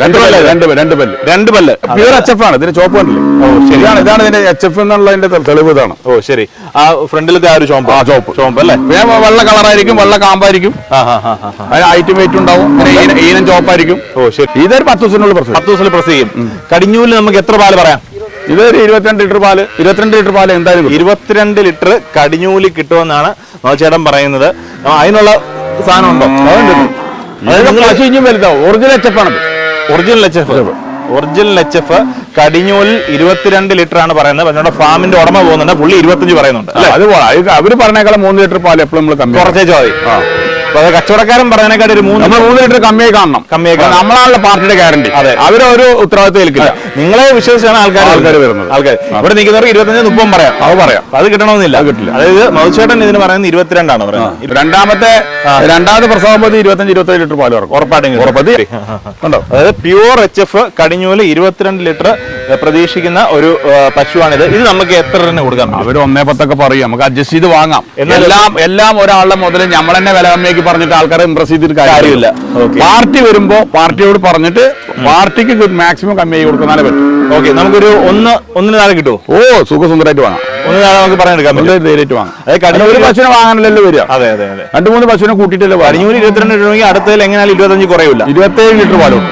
രണ്ട് പല്ല് pure HF ആണ്. ഇതിന് ചോപ്പ് കണ്ടില്ലേ? ഓ ശരിയാണ്. ഇതാണ് ഇതിന്റെ HF എന്നുള്ളതിന്റെ തെളിവ് ഇതാണ്. ഓ ശരി. ആ ഫ്രണ്ടിലത്തെ ആ ഒരു ചോപ്പ് അല്ലേ? വെള്ള കളറായിരിക്കും, വെള്ള കാമ്പായിരിക്കും, അതിന് ഹൈറ്റും വെയിറ്റ് ഉണ്ടാവും, ഈനം ചോപ്പായിരിക്കും. ഓ ശരി. ഇതൊരു 10 ദിവസത്തിനുള്ളിൽ പ്രസ് ചെയ്യും. കടിഞ്ഞൂല് നമുക്ക് എത്ര പാല് പറയാം? ഇതൊരു 22 ലിറ്റർ പാല്. 22 ലിറ്റർ പാല് എന്തായാലും 22 ലിറ്റർ കടിഞ്ഞൂലി കിട്ടുമെന്നാണ് ചേട്ടൻ പറയുന്നത്. അതിനുള്ള സാധനം ഉണ്ടോ? വലുതാവും. ഒറിജിനൽ HF ആണ്. ഒറിജിനൽ HF കടിഞ്ഞൂലിൽ 22 ലിറ്റർ ആണ് പറയുന്നത്. പക്ഷേ ഫാമിന്റെ ഉടമ പോകുന്നുണ്ട്, പുള്ളി 25 പറയുന്നുണ്ട്. അത് അവര് പറഞ്ഞേക്കാളും 3 ലിറ്റർ പാല് എപ്പോഴും നമ്മൾ കുറച്ചേച്ചാൽ മതി. അപ്പൊ കച്ചവടക്കാരൻ പറയുന്നേക്കാൾ ഒരു 3 ലിറ്റർ കമ്മിയായി കാണണം. നമ്മളാണല്ലോ പാർട്ടിയുടെ ഗ്യാരണ്ടി. അതെ, അവരൊരു ഉത്തരവാദിത്വം ഏൽക്കില്ല. നിങ്ങളെ വിശ്വസിച്ചാണ് ആൾക്കാർ വരുന്നത്. ഇവിടെ നിൽക്കുന്നവർക്ക് 25-30 പറയാം. അത് കിട്ടണമെന്നില്ല, കിട്ടില്ല. അതായത് മധുചേട്ടൻ ഇതിന് പറയുന്നത് 22 ആണ് പറയുന്നത്. രണ്ടാമത്തെ പ്രസവം 25-27 ലിറ്റർ പാല് ഉറപ്പായിട്ടും. അതായത് പ്യൂർ HF കടിഞ്ഞൂല് 22 ലിറ്റർ പ്രതീക്ഷിക്കുന്ന ഒരു പശുവാണിത്. ഇത് നമുക്ക് എത്ര തന്നെ കൊടുക്കാം? അവര് 1.10 പറയും, നമുക്ക് അഡ്ജസ്റ്റ് ചെയ്ത് വാങ്ങാം. എല്ലാം ഒരാളുടെ മുതൽ നമ്മൾ തന്നെ വില കമ്മിയാക്കി പറഞ്ഞിട്ട് ആൾക്കാരെ ഇംപ്രസ് ചെയ്തിട്ട് കാര്യമില്ല. പാർട്ടി വരുമ്പോ പാർട്ടിയോട് പറഞ്ഞിട്ട് പാർട്ടിക്ക് മാക്സിമം കമ്മിയായി കൊടുക്കാനേ പറ്റും. ഓക്കെ, നമുക്കൊരു ഒന്നിന് താഴെ കിട്ടുമോ? ഓ, സുഖസുന്ദരമായിട്ട് വാങ്ങാം. ഒന്ന് താഴെ നമുക്ക് പറഞ്ഞെടുക്കാം, ധൈര്യമായിട്ട് വാങ്ങാം. അതായത് ഒരു പശുവിനെ വാങ്ങാനല്ലോ വരിക. അതെ 2-3 പശുവിനെ കൂട്ടിയിട്ടല്ലേ. കടിഞ്ഞൂല് 22 ലിറ്റർ, അടുത്തതിൽ എങ്ങനെയാലും 25 കുറയില്ല. 27 ലിറ്റർ പാലും.